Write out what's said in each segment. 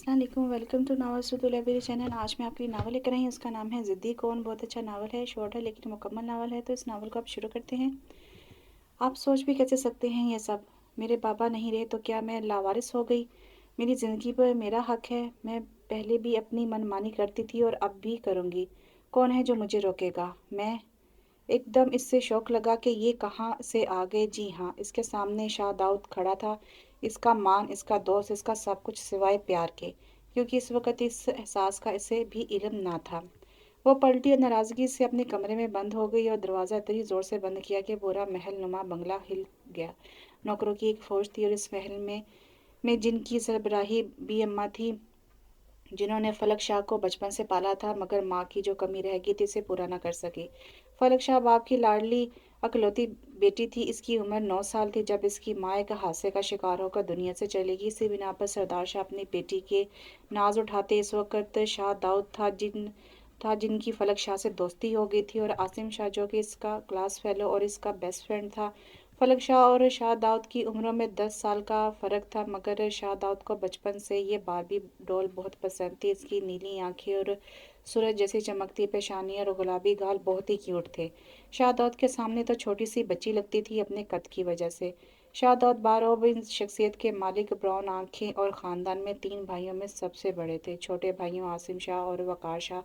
अस्सलाम वालेकुम, welcome to नावल सुदु लाइब्रेरी चैनल। आज मैं आपके लिए नावल लेकर आई हूँ। उसका नाम है ज़िद्दी कौन। बहुत अच्छा नावल है, शॉर्ट है लेकिन मुकम्मल नावल है। तो इस नावल को आप शुरू करते हैं। आप सोच भी कैसे सकते हैं ये सब। मेरे बाबा नहीं रहे तो क्या मैं लावारिस हो गई? मेरी ज़िंदगी पर मेरा हक है। मैं पहले भी अपनी मनमानी करती थी और अब भी करूँगी। कौन है जो मुझे रोकेगा? मैं एकदम इससे शौक लगा कि ये कहाँ से आ गए। जी हाँ, इसके सामने शाह दाऊद खड़ा था। इसका मान, इसका दोस्त, इसका सब कुछ सिवाय प्यार के, क्योंकि इस वक्त इस एहसास का इसे भी इल्म ना था। वो पलटी और नाराज़गी से अपने कमरे में बंद हो गई और दरवाज़ा इतनी ज़ोर से बंद किया कि पूरा महल नुमा बंगला हिल गया। नौकरों की एक फौज थी और इस महल में जिनकी सरबराही बी अम्मा थी, जिन्होंने फलक शाह को बचपन से पाला था, मगर माँ की जो कमी रह गई थी इसे पूरा न कर सकी। फलक शाह बाप की लाडली अकलौती बेटी थी। इसकी उम्र 9 साल थी जब इसकी माँ एक हादसे का शिकार होकर दुनिया से चली गई। इसी बिना पर सरदार शाह अपनी बेटी के नाज उठाते। इस वक्त शाह दाऊद जिनकी फलक शाह से दोस्ती हो गई थी, और आसिम शाह जो कि इसका क्लास फेलो और इसका बेस्ट फ्रेंड था। फलक शाह और शाह दाऊद की उम्रों में 10 साल का फ़र्क था, मगर शाह दाऊद को बचपन से ये बारबी डॉल बहुत पसंद थी। इसकी नीली आंखें और सूरज जैसी चमकती पेशानी और गुलाबी गाल बहुत ही क्यूट थे। शाह दाऊद के सामने तो छोटी सी बच्ची लगती थी अपने कद की वजह से। शाह दाऊद बारहवीं शख्सियत के मालिक, ब्राउन आंखें, और ख़ानदान में 3 भाइयों में सबसे बड़े थे। छोटे भाइयों आसिम शाह और वक़ार शाह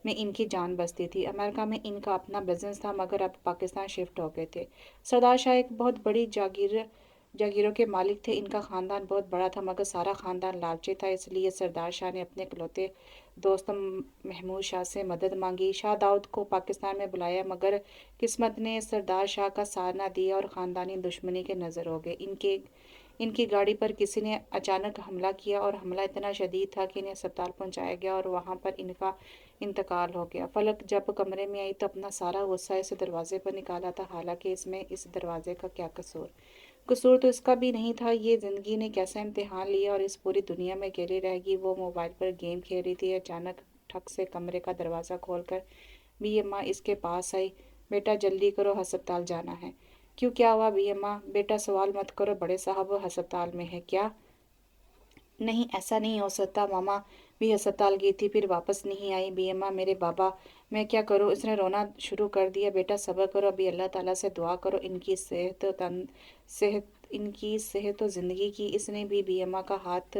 में इनकी जान बसती थी। अमेरिका में इनका अपना बिजनेस था, मगर अब पाकिस्तान शिफ्ट हो गए थे। सरदार शाह एक बहुत बड़ी जागीरों के मालिक थे। इनका ख़ानदान बहुत बड़ा था, मगर सारा ख़ानदान लालची था। इसलिए सरदार शाह ने अपने इकलौते दोस्त महमूद शाह से मदद मांगी। शाह दाऊद को पाकिस्तान में बुलाया, मगर किस्मत ने सरदार शाह का साथ न दिया और ख़ानदानी दुश्मनी के नज़र हो गए। इनकी गाड़ी पर किसी ने अचानक हमला किया, और हमला इतना शदीद था कि इन्हें अस्पताल पहुंचाया गया और वहां पर इनका इंतकाल हो गया। फलक जब कमरे में आई तो अपना सारा गुस्सा इस दरवाजे पर निकाला था, हालांकि इसमें इस दरवाजे का क्या कसूर। कसूर तो इसका भी नहीं था। ये ज़िंदगी ने कैसा इम्तिहान लिया और इस पूरी दुनिया में अकेली रहेगी। वो मोबाइल पर गेम खेल रही थी। अचानक ठक से कमरे का दरवाज़ा खोलकर बी अम्मा इसके पास आई। बेटा जल्दी करो, अस्पताल जाना है। क्यों, क्या हुआ बी अम्मा? बेटा सवाल मत करो, बड़े साहब अस्पताल में है क्या? नहीं, ऐसा नहीं हो सकता। मामा भी अस्पताल गई थी, फिर वापस नहीं आई। बी अम्मा, मेरे बाबा, मैं क्या करूं? इसने रोना शुरू कर दिया। बेटा सब्र करो, अभी अल्लाह ताला से दुआ करो इनकी सेहत तो ज़िंदगी की। इसने भी बी अम्मा का हाथ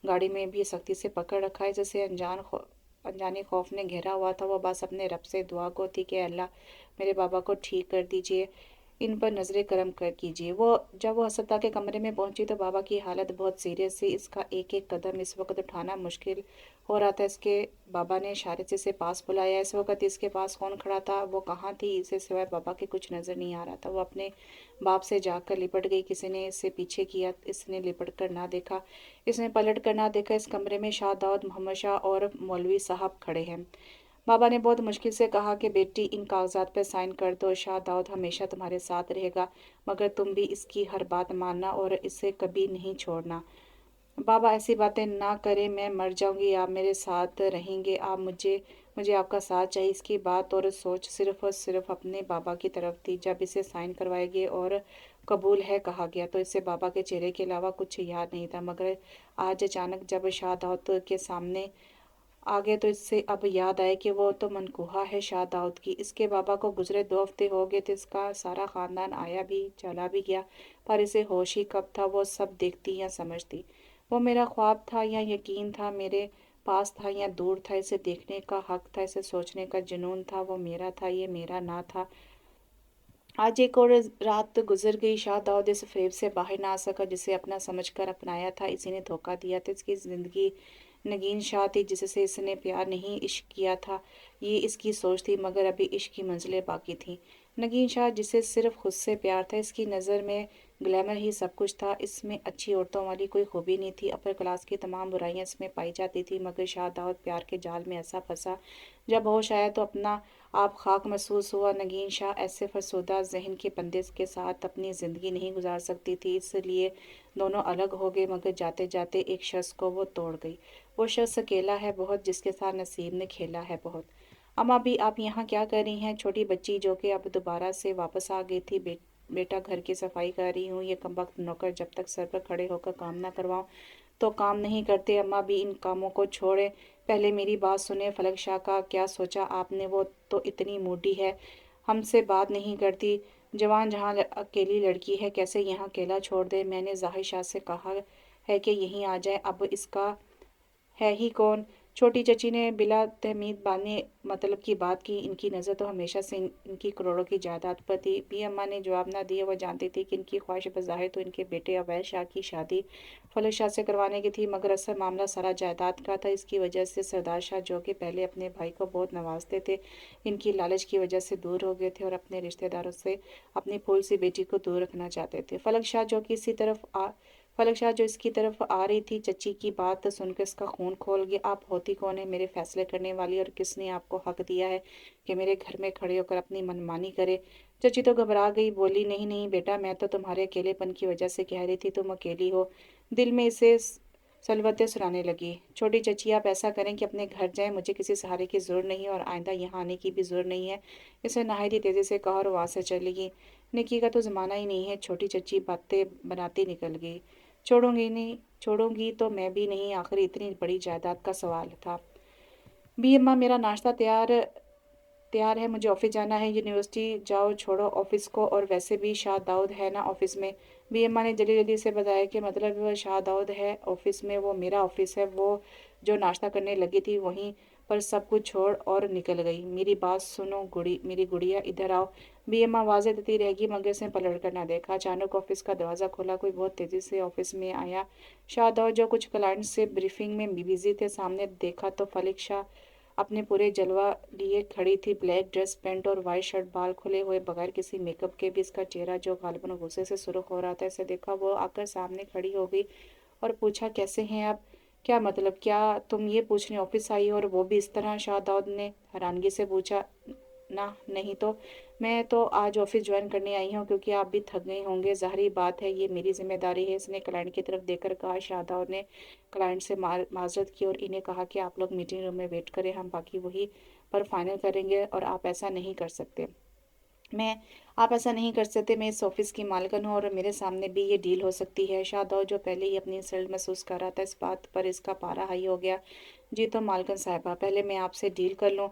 गाड़ी में भी सख्ती से पकड़ रखा है, जैसे अनजाने खौफ ने घेरा हुआ था। वो बस अपने रब से दुआ को थी कि अल्लाह मेरे बाबा को ठीक कर दीजिए, इन पर नज़र करम कर कीजिए। जब वो अस्पताल के कमरे में पहुंची तो बाबा की हालत बहुत सीरियस थी। इसका एक एक कदम इस वक्त उठाना मुश्किल हो रहा था। इसके बाबा ने इशारे से इसे पास बुलाया। इस वक्त इसके पास कौन खड़ा था, वो कहाँ थी, इसे सिवाय बाबा के कुछ नज़र नहीं आ रहा था। वो अपने बाप से जाकर लिपट गई। किसी ने इसे पीछे किया, इसने लिपट कर ना देखा, इसने पलट कर ना देखा। इस कमरे में शाह दाऊद, मोहम्मद शाह और मौलवी साहब खड़े हैं। बाबा ने बहुत मुश्किल से कहा कि बेटी, इन कागजात पर साइन कर दो। शाह दाऊद हमेशा तुम्हारे साथ रहेगा, मगर तुम भी इसकी हर बात मानना और इसे कभी नहीं छोड़ना। बाबा ऐसी बातें ना करें, मैं मर जाऊंगी, आप मेरे साथ रहेंगे। आप मुझे आपका साथ चाहिए। इसकी बात और सोच सिर्फ अपने बाबा की तरफ थी। जब इसे साइन करवाएगी और कबूल है कहा गया तो इसे बाबा के चेहरे के अलावा कुछ याद नहीं था। मगर आज अचानक जब शाह दाऊद के सामने आगे तो इससे अब याद आया कि वो तो मनकूहा है शाह दाऊद की। इसके बाबा को गुजरे 2 हफ्ते हो गए थे। इसका सारा खानदान आया भी चला भी गया, पर इसे होश ही कब था। वो सब देखती या समझती। वो मेरा ख्वाब था या यकीन था, मेरे पास था या दूर था, इसे देखने का हक था, इसे सोचने का जुनून था। वो मेरा था, ये मेरा ना था। आज एक और रात गुजर गई। शाह दाऊद इस फेब से बाहर ना आ सका जिसे अपना समझकर अपनाया था। इसी ने धोखा दिया था। इसकी जिंदगी नगीन शाह थी, जिससे इसने प्यार नहीं इश्क किया था। ये इसकी सोच थी, मगर अभी इश्क की मंजिलें बाकी थीं। नगीन शाह जिसे सिर्फ खुद से प्यार था। इसकी नज़र में ग्लैमर ही सब कुछ था। इसमें अच्छी औरतों वाली कोई खूबी नहीं थी। अपर क्लास की तमाम बुराइयां इसमें पाई जाती थी। मगर शाह दाऊद प्यार के जाल में ऐसा फंसा, जब होश आया तो अपना आप खाक महसूस हुआ। नगीन शाह ऐसे फरसुदा जहन के बंदे के साथ अपनी ज़िंदगी नहीं गुजार सकती थी, इसलिए दोनों अलग हो गए। मगर जाते जाते एक शख्स को वो तोड़ गई। वो शख्स अकेला है बहुत, जिसके साथ नसीब ने खेला है बहुत। अम्मा भी आप यहाँ क्या कर रही हैं? छोटी बच्ची जो कि अब दोबारा से वापस आ गई थी। बेटा घर की सफाई कर रही हूँ। ये कमबख्त नौकर जब तक सर पर खड़े होकर काम ना करवाऊँ तो काम नहीं करते। अम्मा भी इन कामों को छोड़े, पहले मेरी बात सुने। फलक शाह का क्या सोचा आपने, वो तो इतनी मोटी है, हमसे बात नहीं करती। जवान जहाँ अकेली लड़की है, कैसे यहाँ अकेला छोड़ दे। मैंने जाहिर शाह से कहा है कि यहीं आ जाए, अब इसका है ही कौन। छोटी चची ने बिला तहमीद बाने मतलब की बात की। इनकी नज़र तो हमेशा से इनकी करोड़ों की जायदाद पर थी। भी अम्मा ने जवाब ना दिया। वह जानती थी कि इनकी ख्वाहिश बज़ाहिर तो इनके बेटे अवैध शाह की शादी फलक शाह से करवाने की थी, मगर असल मामला सारा जायदाद का था। इसकी वजह से सरदार शाह, जो कि पहले अपने भाई को बहुत नवाजते थे, इनकी लालच की वजह से दूर हो गए थे और अपने रिश्तेदारों से अपनी फूल सी बेटी को दूर रखना चाहते थे। फलक शाह जो इसकी तरफ आ रही थी, चची की बात सुनकर इसका खून खोल गया। आप होती कौन है मेरे फैसले करने वाली, और किसने आपको हक दिया है कि मेरे घर में खड़े होकर अपनी मनमानी करे। चची तो घबरा गई, बोली नहीं नहीं बेटा, मैं तो तुम्हारे अकेलेपन की वजह से कह रही थी, तुम अकेली हो। दिल में इसे सलवतें सुनाने लगी। छोटी चची, आप ऐसा करें कि अपने घर जाएं, मुझे किसी सहारे की जरूरत नहीं है और आइंदा यहाँ आने की भी जरूरत नहीं है। इसे नहायत ही तेजी से कहा और वहाँ से चली गई। निकी का तो जमाना ही नहीं है। छोटी चची बातें बनाती निकल गई। छोड़ूंगी नहीं, छोड़ूंगी तो मैं भी नहीं, आखिर इतनी बड़ी जायदाद का सवाल था। बी अम्मा, मेरा नाश्ता तैयार तैयार है, मुझे ऑफिस जाना है। यूनिवर्सिटी जाओ, छोड़ो ऑफिस को, और वैसे भी शाह दाऊद है ना ऑफिस में। बी अम्मा ने जल्दी जल्दी से बताया कि मतलब वो शाह दाऊद है ऑफिस में, वो मेरा ऑफिस है। वो जो नाश्ता करने लगी थी वहीं पर सब कुछ छोड़ और निकल गई। मेरी बात सुनो मेरी गुड़िया, इधर आओ। बी अम्मा आवाज़ें देती रहेगी मगर उसने पलट कर ना देखा। अचानक ऑफिस का दरवाज़ा खोला, कोई बहुत तेज़ी से ऑफिस में आया। शाह दाऊद, जो कुछ क्लाइंट से ब्रीफिंग में बिजी थे, सामने देखा तो फलिक शाह अपने पूरे जलवा लिए खड़ी थी। ब्लैक ड्रेस, पैंट और वाइट शर्ट, बाल खुले हुए बगैर किसी मेकअप के भी। इसका चेहरा, जो गालिबन गुस्से से सुर्ख हो रहा था, इसे देखा वो आकर सामने खड़ी हो गई और पूछा, कैसे हैं आप। क्या मतलब, क्या तुम ये पूछने ऑफिस आई हो, और वो भी इस तरह। शाह दाऊद ने हैरानगी से पूछा। ना नहीं तो, मैं तो आज ऑफिस ज्वाइन करने आई हूँ क्योंकि आप भी थक गई होंगे। ज़ाहिर बात है, ये मेरी जिम्मेदारी है, इसने क्लाइंट की तरफ देखकर कहा। शाह दाऊद ने क्लाइंट से माजरत की और इन्हें कहा कि आप लोग मीटिंग रूम में वेट करें, हम बाकी वही पर फाइनल करेंगे। और आप ऐसा नहीं कर सकते, मैं आप ऐसा नहीं कर सकते, मैं इस ऑफिस की मालकिन हूँ और मेरे सामने भी ये डील हो सकती है। शादाब, जो पहले ही अपनी इंसल्ट महसूस कर रहा था, इस बात पर इसका पारा हाई हो गया। जी तो मालकिन साहिबा, पहले मैं आपसे डील कर लूँ,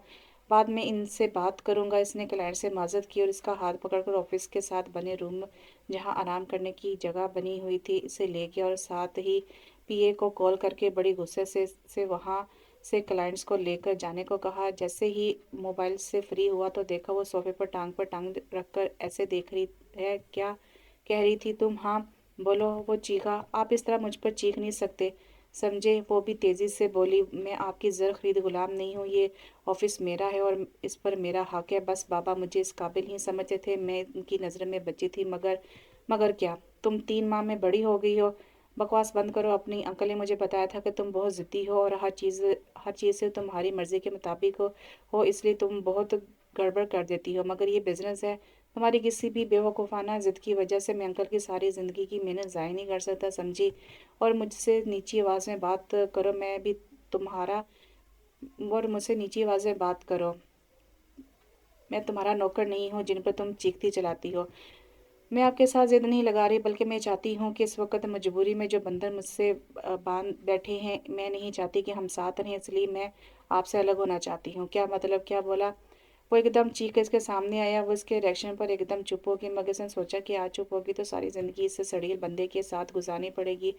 बाद में इनसे बात करूंगा। इसने क्लाइंट से माजरत की और इसका हाथ पकड़कर ऑफिस के साथ बने रूम, जहां आराम करने की जगह बनी हुई थी, इसे ले गया और साथ ही पीए को कॉल करके बड़ी गुस्से से वहां से क्लाइंट्स को लेकर जाने को कहा। जैसे ही मोबाइल से फ्री हुआ तो देखा वो सोफे पर टांग रखकर ऐसे देख रही है। क्या कह रही थी तुम? हाँ बोलो, वो चीखा। आप इस तरह मुझ पर चीख नहीं सकते, समझे? वो भी तेजी से बोली, मैं आपकी जर खरीद गुलाम नहीं हूँ, ये ऑफिस मेरा है और इस पर मेरा हक है। बस बाबा मुझे इस काबिल ही समझते थे, मैं उनकी नज़र में बची थी। मगर क्या, तुम 3 माह में बड़ी हो गई हो? बकवास बंद करो अपनी। अंकल ने मुझे बताया था कि तुम बहुत ज़िद्दी हो और हर चीज़ से तुम्हारी मर्ज़ी के मुताबिक हो, इसलिए तुम बहुत गड़बड़ कर देती हो। मगर ये बिज़नेस है, तुम्हारी किसी भी बेवकूफ़ाना ज़िद की वजह से मैं अंकल की सारी ज़िंदगी की मेहनत ज़ाया नहीं कर सकता, समझी? और मुझसे नीची आवाज़ में बात करो, मैं भी तुम्हारा और मुझसे नीची आवाज़ में बात करो, मैं तुम्हारा नौकर नहीं हूँ जिन पर तुम चीखती चलाती हो। मैं आपके साथ ज़िद नहीं लगा रही, बल्कि मैं चाहती हूँ कि इस वक्त मजबूरी में जो बंधन मुझसे बांध बैठे हैं, मैं नहीं चाहती कि हम साथ रहें, इसलिए मैं आपसे अलग होना चाहती हूँ। क्या मतलब, क्या बोला? वो एकदम चीख कर इसके सामने आया। वो इसके रिएक्शन पर एकदम चुप हो गई, मगर इसने सोचा कि आज चुप होगी तो सारी ज़िंदगी इससे सड़ील बंदे के साथ गुजारनी पड़ेगी।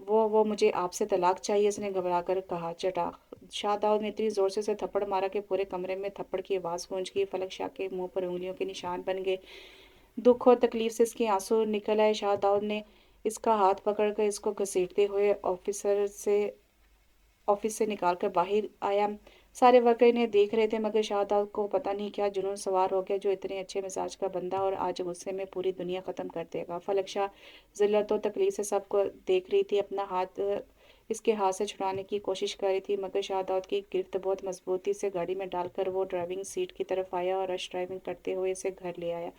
वो मुझे आपसे तलाक चाहिए, इसने घबरा कर कहा। चटाक, शाह दाऊद ने इतनी ज़ोर से थप्पड़ मारा कि पूरे कमरे में थप्पड़ की आवाज़ गूंज गई। फलक शाह के मुंह पर उंगलियों के निशान बन गए। दुख और तकलीफ से इसके आंसू निकल आए। शाह दाऊद ने इसका हाथ पकड़कर इसको घसीटते हुए ऑफिस से निकाल कर बाहर आया। सारे वर्कर इन्हें देख रहे थे, मगर शाहदाद को पता नहीं क्या जुनून सवार हो गया, जो इतने अच्छे मिजाज का बंदा और आज गुस्से में पूरी दुनिया ख़त्म कर देगा। फलक शाह जिल्लत और तकलीफ से सबको देख रही थी, अपना हाथ इसके हाथ से छुड़ाने की कोशिश कर रही थी, मगर शाहदाद की गिरफ्त बहुत मजबूती से गाड़ी में डालकर वो ड्राइविंग सीट की तरफ आया और रश ड्राइविंग करते हुए इसे घर ले आया।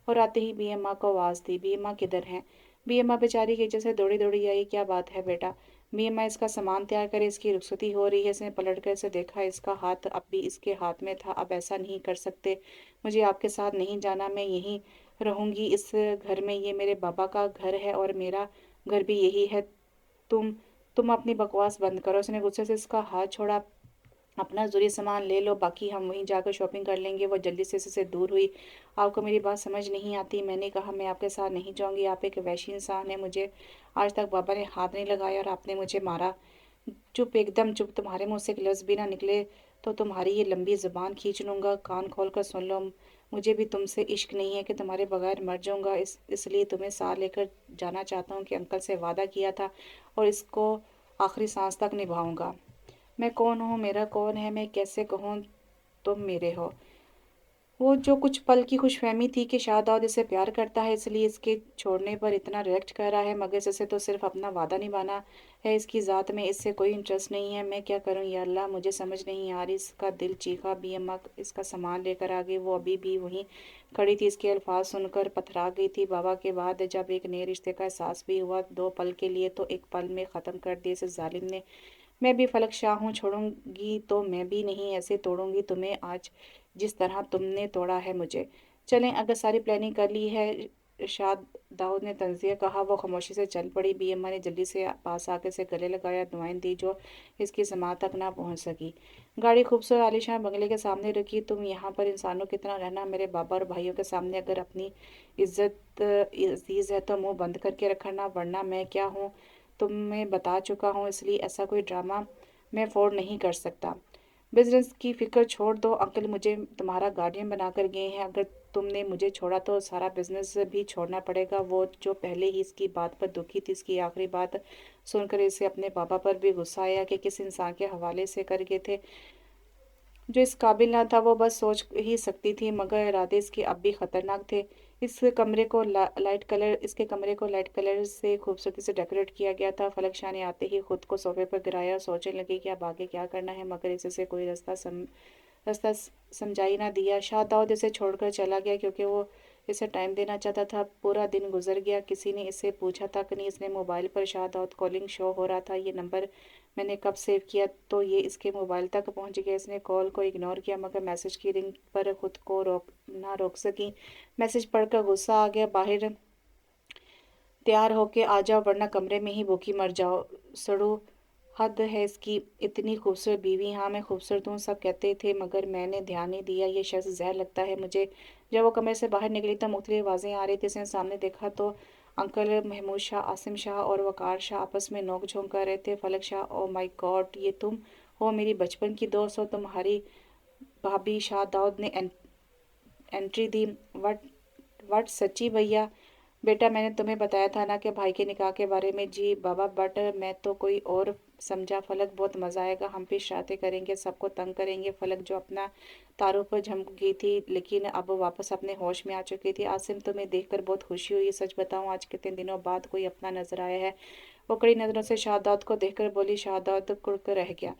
और आते ही बी अम्मा को आवाज़ दी, बी अम्मा किधर हैं? बी अम्मा बेचारी की से दौड़ी दौड़ी आई। क्या बात है बेटा? मी मैं इसका सामान तैयार करे, इसकी रुखसती हो रही है। इसने पलट कर इसे देखा, इसका हाथ अब भी इसके हाथ में था। अब ऐसा नहीं कर सकते, मुझे आपके साथ नहीं जाना, मैं यहीं रहूंगी इस घर में। ये मेरे बाबा का घर है और मेरा घर भी यही है। तुम तुम अपनी बकवास बंद करो। उसने गुस्से से इसका हाथ छोड़ा। अपना ज़रूरी सामान ले लो, बाकी हम वहीं जाकर शॉपिंग कर लेंगे। वो जल्दी से इससे दूर हुई। आपको मेरी बात समझ नहीं आती? मैंने कहा मैं आपके साथ नहीं जाऊंगी। आप एक वैशी इंसान है। मुझे आज तक बाबा ने हाथ नहीं लगाया और आपने मुझे मारा। चुप, एकदम चुप। तुम्हारे मुंह से एक लफ्ज़ भी ना निकले तो तुम्हारी ये लंबी ज़ुबान खींच लूँगा। कान खोल कर सुन लो, मुझे भी तुमसे इश्क नहीं है कि तुम्हारे बगैर मर जाऊँगा। इसलिए तुम्हें साथ लेकर जाना चाहता हूँ कि अंकल से वादा किया था और इसको आखिरी सांस तक निभाऊंगा। मैं कौन हूँ, मेरा कौन है, मैं कैसे कहूँ तुम मेरे हो? वो जो कुछ पल की खुशफहमी थी कि शाहदाद इसे प्यार करता है इसलिए इसके छोड़ने पर इतना रिएक्ट कर रहा है, मगर इसे तो सिर्फ अपना वादा निभाना है। इसकी ज़ात में इससे कोई इंटरेस्ट नहीं है। मैं क्या करूं या अल्लाह, मुझे समझ नहीं आ रही। इसका दिल चीखा। बी अम्मा इसका सामान लेकर आ गई। वो अभी भी वहीं खड़ी थी। इसके अल्फाज सुनकर पथरा गई थी। बाबा के बाद जब एक नए रिश्ते का एहसास भी हुआ, 2 पल के लिए तो एक पल में ख़त्म कर दिए इस जालिम ने। मैं भी फलक शाह हूँ, छोड़ूंगी तो मैं भी नहीं ऐसे तोड़ूंगी तुम्हें आज जिस तरह तुमने तोड़ा है मुझे। चलें, अगर सारी प्लानिंग कर ली है। शाद दाऊद ने तंजिया कहा। वो खामोशी से चल पड़ी। बी अम्मा ने जल्दी से पास आकर से गले लगाया, दुआएं दी जो इसकी समात तक ना पहुंच सकी। गाड़ी खूबसूरत आलीशान बंगले के सामने रुकी। तुम यहाँ पर इंसानों की तरह रहना। मेरे बाबा और भाइयों के सामने अगर अपनी इज्जत अजीज है तो मुंह बंद करके रखना, वरना मैं क्या हूँ तुम्हें बता चुका हूँ। इसलिए ऐसा कोई ड्रामा मैं अफोर्ड नहीं कर सकता। बिजनेस की फिक्र छोड़ दो। अंकल मुझे तुम्हारा गार्डियन बनाकर गए हैं। अगर तुमने मुझे छोड़ा तो सारा बिजनेस भी छोड़ना पड़ेगा। वो जो पहले ही इसकी बात पर दुखी थी, इसकी आखिरी बात सुनकर इसे अपने पापा पर भी गुस्सा आया कि किस इंसान के हवाले से कर गए थे जो इस काबिल ना था। वो बस सोच ही सकती थी, मगर इरादे इसके अब भी खतरनाक थे। इसके कमरे को लाइट कलर से खूबसूरती से डेकोरेट किया गया था। फलक शाह ने आते ही खुद को सोफे पर गिराया और सोचने लगी कि अब आगे क्या करना है, मगर इससे कोई रास्ता समझा ही ना दिया। शाह दाऊद इसे छोड़कर चला गया क्योंकि वो इसे टाइम देना चाहता था। पूरा दिन गुजर गया, किसी ने इससे पूछा तक नहीं। इसने मोबाइल पर शाह दाऊद कॉलिंग शो हो रहा था। ये नंबर मैंने कब सेव किया तो ये इसके मोबाइल तक पहुंच गया। इसने कॉल को इग्नोर किया, मगर मैसेज की रिंग पर खुद को रोक सकी। मैसेज पढ़कर गुस्सा आ गया। बाहर तैयार होके आ जाओ, वरना कमरे में ही भूखी मर जाओ। सड़ू, हद है इसकी। इतनी खूबसूरत बीवी। हाँ, मैं खूबसूरत हूँ, सब कहते थे, मगर मैंने ध्यान नहीं दिया। ये शख्स जहर लगता है मुझे। जब वो कमरे से बाहर निकली तो मुख्तलिफ आवाज़ें आ रही थी। उसने सामने देखा तो अंकल महमूद शाह, आसिम शाह और वकार शाह आपस में नोक झोंक कर रहे थे। फलक शाह, ओ माय गॉड, ये तुम हो? मेरी बचपन की दोस्त हो। तुम्हारी भाभी शाह दाऊद ने एंट्री दी। वट वट सच्ची भैया? बेटा, मैंने तुम्हें बताया था ना कि भाई के निकाह के बारे में। जी बाबा, बट मैं तो कोई और समझा। फलक, बहुत मज़ा आएगा, हम भी शरारतें करेंगे, सबको तंग करेंगे। फलक जो अपना तारों पर झमक गई थी लेकिन अब वापस अपने होश में आ चुकी थी। आसिम, तुम्हें देखकर बहुत खुशी हुई। सच बताऊं, आज कितने दिनों बाद कोई अपना नजर आया है। वो कड़ी नज़रों से शाहदाद को देखकर बोली। शाहदाद कुड़कर रह गया।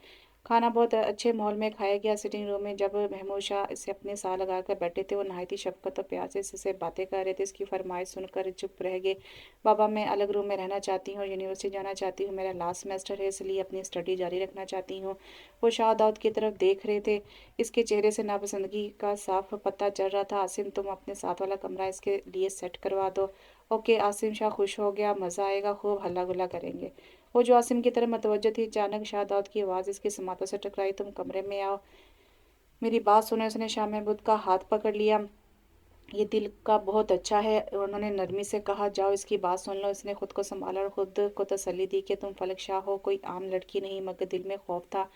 खाना बहुत अच्छे माहौल में खाया गया। सिटिंग रूम में जब महमूद शाह इसे अपने साथ लगाकर बैठे थे, वो नहायती शफकत और प्यार से इससे बातें कर रहे थे। इसकी फरमाइश सुनकर चुप रह गए। बाबा, मैं अलग रूम में रहना चाहती हूँ और यूनिवर्सिटी जाना चाहती हूँ। मेरा लास्ट सेमेस्टर है, इसलिए अपनी स्टडी जारी रखना चाहती हूँ। वो शाह दाऊद की तरफ देख रहे थे। इसके चेहरे से नापसंदगी का साफ पता चल रहा था। आसिम, तुम अपने साथ वाला कमरा इसके लिए सेट करवा दो। ओके। आसिम शाह खुश हो गया। मज़ा आएगा, खूब हल्ला गुल्ला करेंगे। वो जो आसिम की तरफ मतवज्जो थी, अचानक शाहदाद की आवाज़ इसकी समातों से टकराई। तुम कमरे में आओ, मेरी बात सुनो। उसने शाह महमूद का हाथ पकड़ लिया। ये दिल का बहुत अच्छा है, उन्होंने नरमी से कहा। जाओ, इसकी बात सुन लो। इसने खुद को संभाला और खुद को तसल्ली दी कि तुम फलक शाह हो, कोई आम लड़की नहीं। मगर दिल में खौफ था।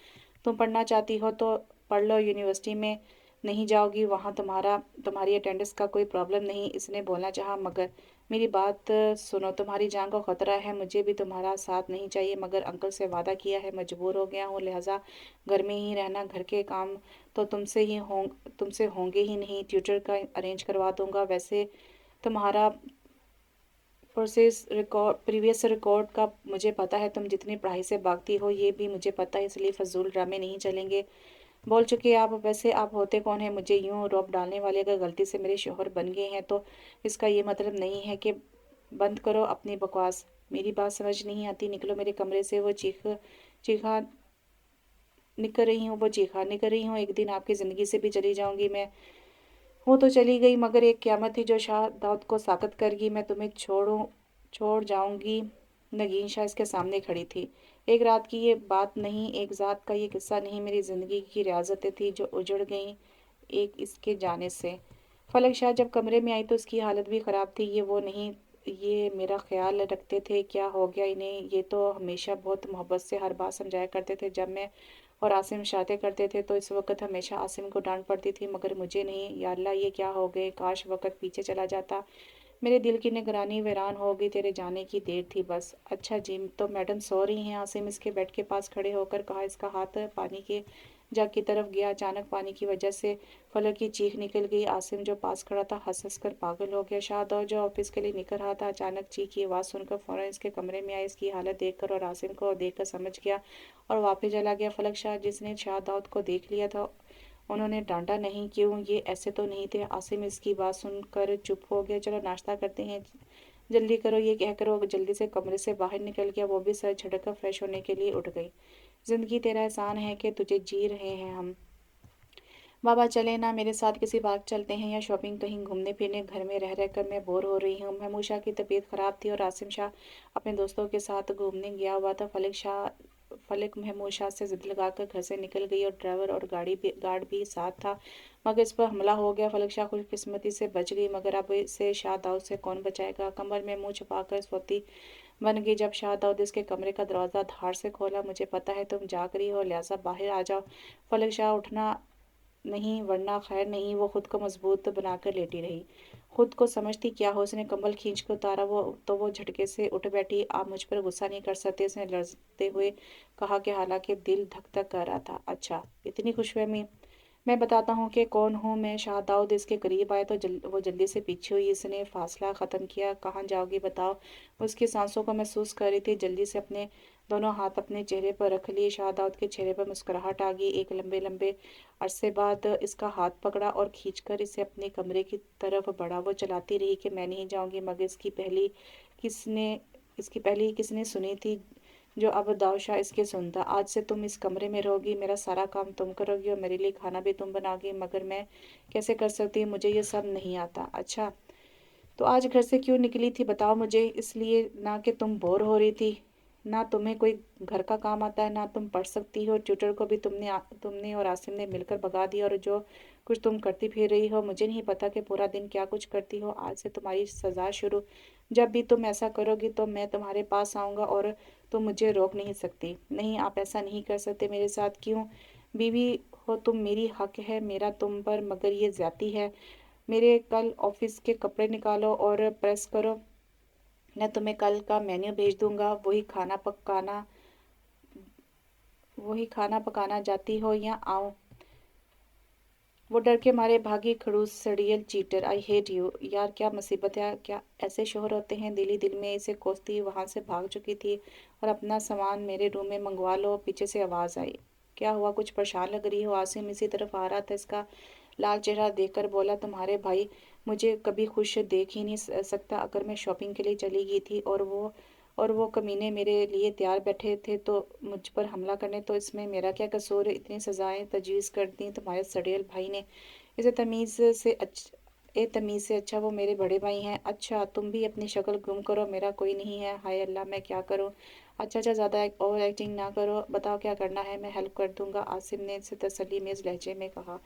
तुम पढ़ना चाहती हो तो पढ़ लो। यूनिवर्सिटी में नहीं जाओगी, वहाँ तुम्हारी अटेंडेंस का कोई प्रॉब्लम नहीं। इसने बोलना चाहा, मगर मेरी बात सुनो, तुम्हारी जान को खतरा है। मुझे भी तुम्हारा साथ नहीं चाहिए, मगर अंकल से वादा किया है, मजबूर हो गया हूँ, लिहाजा घर में ही रहना। घर के काम तो तुमसे होंगे ही नहीं। ट्यूटर का अरेंज करवा दूंगा। वैसे तुम्हारा प्रीवियस रिकॉर्ड का मुझे पता है। तुम जितनी पढ़ाई से भागती हो ये भी मुझे पता है, इसलिए फजूल ड्रामे नहीं चलेंगे। बोल चुके आप। वैसे आप होते कौन है मुझे यूं रौब डालने वाले? अगर गलती से मेरे शोहर बन गए हैं तो इसका ये मतलब नहीं है कि बंद करो अपनी बकवास। मेरी बात समझ नहीं आती? निकलो मेरे कमरे से। वो चीखा निकल रही हूँ। एक दिन आपकी ज़िंदगी से भी चली जाऊंगी मैं। वो तो चली गई, मगर एक क़यामत थी जो शाह दाऊद को साकत कर गई। मैं तुम्हें छोड़ जाऊंगी। नगीन शाह इसके सामने खड़ी थी। ایک رات کی یہ بات نہیں، ایک ذات کا یہ قصہ نہیں، میری زندگی کی ریاضتیں تھیں جو اجڑ گئیں ایک اس کے جانے سے۔ فلک شاہ جب کمرے میں آئی تو اس کی حالت بھی خراب تھی۔ یہ وہ نہیں، یہ میرا خیال رکھتے تھے، کیا ہو گیا انہیں؟ یہ تو ہمیشہ بہت محبت سے ہر بات سمجھایا کرتے تھے۔ جب میں اور عاصم شاطیں کرتے تھے تو اس وقت ہمیشہ عاصم کو ڈانٹ پڑتی تھی، مگر مجھے نہیں۔ یا اللہ، یہ کیا ہو گئے؟ کاش وقت پیچھے چلا جاتا، میرے دل کی نگرانی ویران ہو گئی، تیرے جانے کی دیر تھی بس۔ اچھا جی، تو میڈم سو رہی ہیں؟ عاصم اس کے بیڈ کے پاس کھڑے ہو کر کہا۔ اس کا ہاتھ پانی کے جگ کی طرف گیا۔ اچانک پانی کی وجہ سے فلک کی چیخ نکل گئی۔ عاصم جو پاس کھڑا تھا ہنس ہنس کر پاگل ہو گیا۔ شاداب جو آفس کے لیے نکل رہا تھا اچانک چیخ کی آواز سن کر فوراً اس کے کمرے میں آیا۔ اس کی حالت دیکھ کر اور عاصم کو دیکھ کر سمجھ گیا اور واپس چلا گیا۔ فلک شاہ جس نے شاداب کو دیکھ لیا تھا، انہوں نے ڈانٹا نہیں، کیوں؟ یہ ایسے تو نہیں تھے۔ عاصم اس کی بات سن کر چپ ہو گیا۔ چلو ناشتہ کرتے ہیں، جلدی کرو، یہ کہہ کر وہ جلدی سے کمرے سے باہر نکل گیا۔ وہ بھی سر جھٹک کر فریش ہونے کے لیے اٹھ گئی۔ زندگی تیرا احسان ہے کہ تجھے جی رہے ہیں ہم۔ بابا چلیں نا میرے ساتھ، کسی پارک چلتے ہیں یا شاپنگ، کہیں گھومنے پھرنے، گھر میں رہ کر میں بور ہو رہی ہوں۔ محمود شاہ کی طبیعت خراب تھی اور عاصم شاہ اپنے دوستوں کے ساتھ گھومنے گیا ہوا تھا۔ فلک محمود شاہ سے ضد لگا کر گھر سے نکل گئی اور ڈرائیور اور گارڈ بھی ساتھ تھا، مگر اس پر حملہ ہو گیا۔ فلک شاہ خوش قسمتی سے بچ گئی، مگر اب اسے شاہ داؤد سے کون بچائے گا؟ کمر میں منہ چھپا کر سوتی بن گئی۔ جب شاہ داؤد اس کے کمرے کا دروازہ دھاڑ سے کھولا، مجھے پتا ہے تم جاگ رہی ہو، لہٰذا باہر آ جاؤ۔ فلک شاہ اٹھنا نہیں ورنہ خیر نہیں، وہ خود کو مضبوط بنا کر لیٹی رہی۔ خود کو سمجھتی کیا ہو؟ اس نے کمبل کھینچ کر اتارا تو وہ جھٹکے سے اٹھ بیٹھی۔ آپ مجھ پر غصہ نہیں کر سکتے، اس نے لرزتے ہوئے کہا کہ حالانکہ دل دھک دھک کر رہا تھا۔ اچھا، اتنی خوش فہمی؟ میں بتاتا ہوں کہ کون ہوں میں۔ شاہ داؤد اس کے قریب آئے تو وہ جلدی سے پیچھے ہوئی۔ اس نے فاصلہ ختم کیا۔ کہاں جاؤ گی بتاؤ؟ وہ اس کی سانسوں کو محسوس کر رہی تھی۔ جلدی سے اپنے دونوں ہاتھ اپنے چہرے پر رکھ لیے۔ شاہ داؤد کے چہرے پر مسکراہٹ آ گئی۔ ایک لمبے عرصے بعد اس کا ہاتھ پکڑا اور کھینچ کر اسے اپنے کمرے کی طرف بڑھا۔ وہ چلاتی رہی کہ میں نہیں جاؤں گی، مگر اس کی پہلی کس نے سنی تھی جو اب داؤشا اس کے سنتا؟ آج سے تم اس کمرے میں رہو گی، میرا سارا کام تم کرو گی اور میرے لیے کھانا بھی تم بناؤ گی۔ مگر میں کیسے کر سکتی؟ مجھے یہ سب نہیں آتا۔ اچھا، تو آج گھر سے کیوں نکلی تھی بتاؤ مجھے؟ اس لیے نہ کہ تم بور ہو رہی تھی، نہ تمہیں کوئی گھر کا کام آتا ہے، نہ تم پڑھ سکتی ہو، ٹیوٹر کو بھی تم نے اور عاصم نے مل کر بھگا دیا، اور جو کچھ تم کرتی پھر رہی ہو، مجھے نہیں پتا کہ پورا دن کیا کچھ کرتی ہو۔ آج سے تمہاری سزا شروع۔ جب بھی تم ایسا کرو گی تو میں تمہارے پاس آؤں گا اور تم مجھے روک نہیں سکتی۔ نہیں، آپ ایسا نہیں کر سکتے میرے ساتھ۔ کیوں؟ بیوی ہو تم، میری حق ہے میرا تم پر، مگر یہ زیادتی ہے۔ میرے کل آفس کے کپڑے نکالو اور پریس کرو، میں تمہیں کل کا مینیو بھیج دوں گا۔ وہی کھانا پکانا جاتی ہو یا آؤں؟ وہ ڈر کے مارے بھاگی۔ کھڑوس سڑیل چیٹر، آئی ہیٹ یو۔ یار کیا مصیبت ہے، کیا ایسے شوہر ہوتے ہیں؟ دل میں اسے کوستی وہاں سے بھاگ چکی تھی۔ اور اپنا سامان میرے روم میں منگوا لو۔ پیچھے سے آواز آئی۔ کیا ہوا؟ کچھ پریشان لگ رہی ہو؟ عاصم اسی طرف آ رہا تھا۔ اس کا لال چہرہ دیکھ کر بولا، تمہارے بھائی مجھے کبھی خوش دیکھ ہی نہیں سکتا۔ اگر میں شاپنگ کے لیے چلی گئی تھی اور وہ کمینے میرے لیے تیار بیٹھے تھے تو مجھ پر حملہ کرنے، تو اس میں میرا کیا قصور؟ اتنی سزائیں تجویز کر دیں تمہارے سڑیل بھائی نے۔ تمیز سے اچھا وہ میرے بڑے بھائی ہیں۔ اچھا، تم بھی اپنی شکل گم کرو، میرا کوئی نہیں ہے۔ ہائے اللہ، میں کیا کروں؟ اچھا، زیادہ اوور ایکٹنگ نہ کرو، بتاؤ کیا کرنا ہے، میں ہیلپ کر دوں گا، عاصم نے سے تسلی میز لہجے میں کہا۔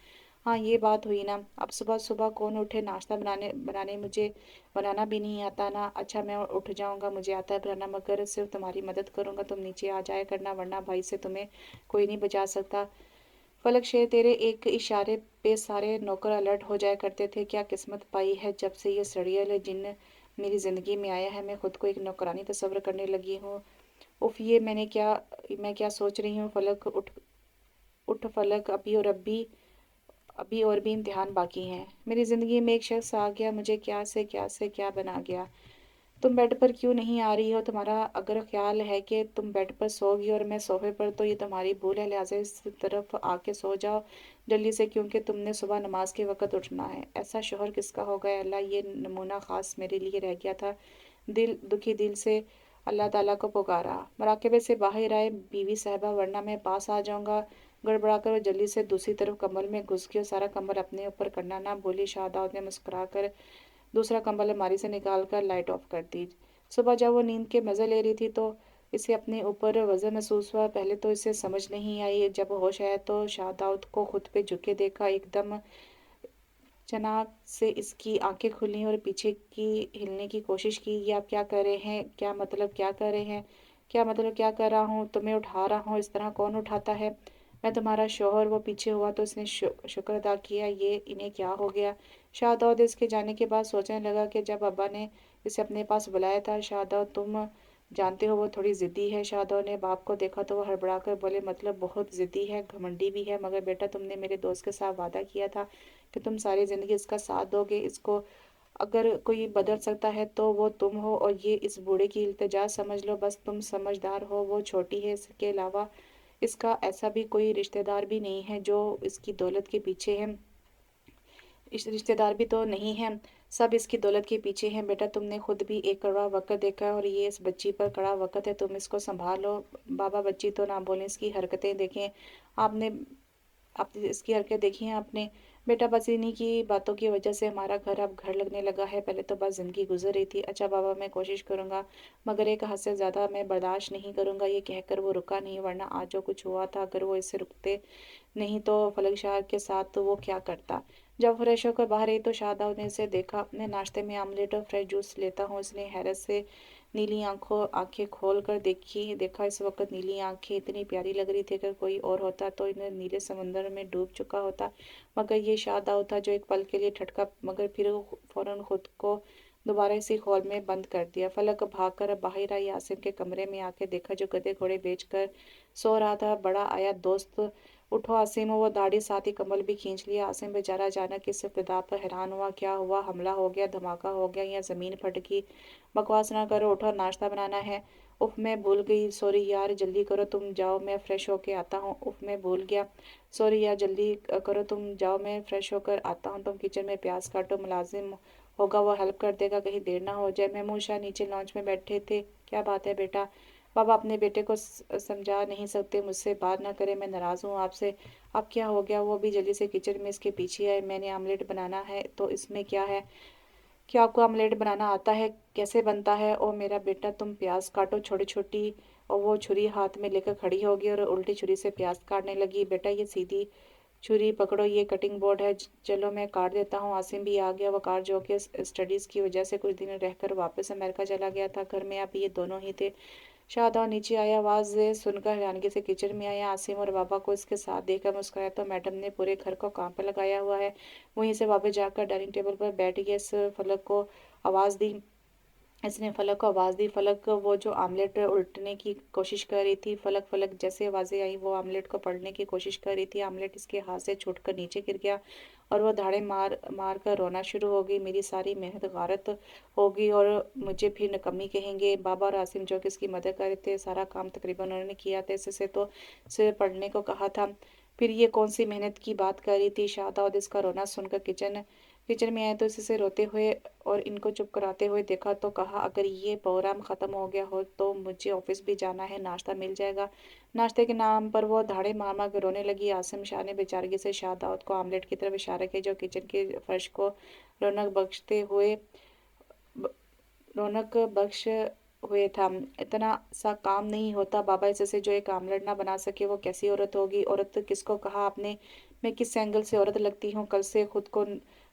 ہاں، یہ بات ہوئی نا۔ اب صبح کون اٹھے؟ ناشتہ بنانے مجھے بنانا بھی نہیں آتا نا۔ اچھا، میں اٹھ جاؤں گا، مجھے آتا ہے بنانا، مگر صرف تمہاری مدد کروں گا، تم نیچے آ جایا کرنا، ورنہ بھائی سے تمہیں کوئی نہیں بچا سکتا۔ فلک شیر، تیرے ایک اشارے پہ سارے نوکر الرٹ ہو جایا کرتے تھے۔ کیا قسمت پائی ہے جب سے یہ سڑیل جن میری زندگی میں آیا ہے، میں خود کو ایک نوکرانی تصور کرنے لگی ہوں۔ اف، یہ میں کیا سوچ رہی ہوں؟ فلک اٹھ فلک، ابھی اور بھی امتحان باقی ہیں۔ میری زندگی میں ایک شخص آ گیا، مجھے کیا سے کیا بنا گیا۔ تم بیڈ پر کیوں نہیں آ رہی ہو؟ تمہارا اگر خیال ہے کہ تم بیڈ پر سو گی اور میں صوفے پر، تو یہ تمہاری بھول ہے، لہٰذا اس طرف آ کے سو جاؤ جلدی سے، کیونکہ تم نے صبح نماز کے وقت اٹھنا ہے۔ ایسا شوہر کس کا ہوگا؟ اے اللہ، یہ نمونہ خاص میرے لیے رہ گیا تھا۔ دکھی دل سے اللہ تعالیٰ کو پکارا۔ مراقبے سے باہر آئے بیوی صاحبہ، ورنہ میں پاس آ جاؤں گا۔ گڑبڑا کر وہ جلدی سے دوسری طرف کمبل میں گھس گئی اور سارا کمبل اپنے اوپر کرنا نہ بھولی۔ شاہ داؤد نے مسکرا کر دوسرا کمبل الماری سے نکال کر لائٹ آف کر دی۔ صبح جب وہ نیند کے مزے لے رہی تھی تو इसे अपने ऊपर वज़न महसूस हुआ। पहले तो इसे समझ नहीं आई। जब होश आया तो शादाब को खुद पे झुके देखा। एकदम अचानक से इसकी आंखें खुली और पीछे की हिलने की कोशिश की। ये आप क्या कर रहे हैं? क्या मतलब क्या कर रहे हैं? क्या मतलब क्या कर रहा हूँ? तुम्हें उठा रहा हूँ, इस तरह कौन उठाता है? मैं तुम्हारा शौहर। वो पीछे हुआ तो इसने शुक्र अदा किया। ये इन्हें क्या हो गया? शादाब इसके जाने के बाद सोचने लगा कि जब अब्बा ने इसे अपने पास बुलाया था। शादाब तुम जानते हो वो थोड़ी ज़िद्दी है। शादाब ने बाप को देखा तो वो हड़बड़ा कर बोले, मतलब बहुत ज़िद्दी है, घमंडी भी है, मगर बेटा तुमने मेरे दोस्त के साथ वादा किया था कि तुम सारी ज़िंदगी इसका साथ दोगे। इसको अगर कोई बदल सकता है तो वो तुम हो, और ये इस बूढ़े की इल्तिजा समझ लो। बस तुम समझदार हो, वो छोटी है। इसके अलावा इसका ऐसा भी कोई रिश्तेदार भी नहीं है जो इसकी दौलत के पीछे है। इस रिश्तेदार भी तो नहीं है, सब इसकी दौलत के पीछे हैं। बेटा तुमने खुद भी एक कड़वा वक्त देखा है, और ये इस बच्ची पर कड़ा वक्त है। तुम इसको संभालो। बाबा बच्ची तो ना बोलें, इसकी हरकतें देखें आपने। आप इसकी हरकत देखी है आपने? बेटा बस इन्हीं की बातों की वजह से हमारा घर अब घर लगने लगा है। पहले तो बस जिंदगी गुजर रही थी। अच्छा बाबा मैं कोशिश करूंगा, मगर एक हद से ज़्यादा मैं बर्दाश्त नहीं करूंगा। ये कहकर वो रुका नहीं, वरना आज जो कुछ हुआ था, अगर वो इससे रुकते नहीं तो फलक शाह के साथ तो वो क्या करता। जब फ्रेश होकर बाहर आई तो शादाब ने इसे देखा। अपने नाश्ते में आमलेट और फ्रेश जूस लेता हूँ। इसने हैरत से नीली आंखें खोल कर देखा। इस वक्त नीली आंखें इतनी प्यारी लग रही थी। अगर कोई और होता तो इन्हें नीले समंदर में डूब चुका होता, मगर ये शादाब था जो एक पल के लिए ठटका, मगर फिर फौरन खुद को दोबारा इसी हॉल में बंद कर दिया। फलक भागकर बाहर आई। आसिम के कमरे में आके देखा जो गधे घोड़े बेचकर सो रहा था। बड़ा आया दोस्त, उठो आसिम। वो दाढ़ी साथ ही कम्बल भी खींच लिया। आसिम बेचारा अचानक इस इब्तिदा पर हैरान हुआ। क्या हुआ? हमला हो गया, धमाका हो गया, या जमीन फट गई? बकवास ना करो, उठो, नाश्ता बनाना है। उफ मैं भूल गई, सॉरी यार, जल्दी करो, तुम जाओ, मैं फ्रेश होके आता हूँ। उफ मैं भूल गया, सॉरी यार, जल्दी करो, तुम जाओ, मैं फ्रेश होकर आता हूँ। तुम किचन में प्याज काटो, मुलाजिम होगा वो हेल्प कर देगा, कहीं देर ना हो जाए। महमूद शाह नीचे लॉन्च में बैठे थे। क्या बात है बेटा? बाबा अपने बेटे को समझा नहीं सकते, मुझसे बात ना करें, मैं नाराज़ हूँ आपसे। अब क्या हो गया? वो भी जल्दी से किचन में इसके पीछे आए। मैंने आमलेट बनाना है, तो इसमें क्या है? क्या आपको आमलेट बनाना आता है? कैसे बनता है? ओ मेरा बेटा तुम प्याज काटो छोटी छोटी। और वो छुरी हाथ में लेकर खड़ी होगी और उल्टी छुरी से प्याज काटने लगी। बेटा ये सीधी छुरी पकड़ो, ये कटिंग बोर्ड है। चलो मैं काट देता हूँ। आसिम भी आ गया। वो कार जो कि स्टडीज़ की वजह से कुछ दिन रहकर वापस अमेरिका चला गया था। घर में अब ये दोनों ही थे। शादाब नीचे आया, आवाज़ सुनकर हैरानगी से किचन में आया। आसिम और बाबा को इसके साथ देखकर मुस्कुराया तो मैडम ने पूरे घर को काम पर लगाया हुआ है। वहीं से वापस जाकर डाइनिंग टेबल पर बैठ गया। इस फलक को आवाज़ दी इसने फलक को आवाज़ दी। फलक वो जो आमलेट उल्टने की कोशिश कर रही थी। फलक फलक जैसे आवाज़ें आई वो आमलेट को पलटने की कोशिश कर रही थी। आमलेट इसके हाथ से छूटकर नीचे गिर गया और वो धाड़े मार मार कर रोना शुरू हो गई। मेरी सारी मेहनत गारत होगी और मुझे फिर निकम्मी कहेंगे। बाबा और आसिम जो कि इसकी मदद कर रहे थे, सारा काम तकरीबन उन्होंने किया था। इससे तो सिर पढ़ने को कहा था, फिर ये कौन सी मेहनत की बात कर रही थी। शादाब इसका रोना सुनकर किचन में आए तो इसे रोते हुए और इनको चुप कराते हुए देखा तो कहा, अगर ये प्रोग्राम ख़त्म हो गया हो तो मुझे ऑफिस भी जाना है, नाश्ता मिल जाएगा। नाश्ते के नाम पर वो धाड़े मार मार के रोने लगी। आसिम शाह ने बेचारगी से शादाब को आमलेट की तरफ इशारा किया जो किचन के फर्श को रौनक बख्शते हुए ब- रौनक बख्श हुए था। इतना सा काम नहीं होता बाबा इससे जो एक आमलेट ना बना सके, वो कैसी औरत होगी? औरत किसको कहा आपने? मैं किस एंगल से औरत लगती हूँ? कल से खुद को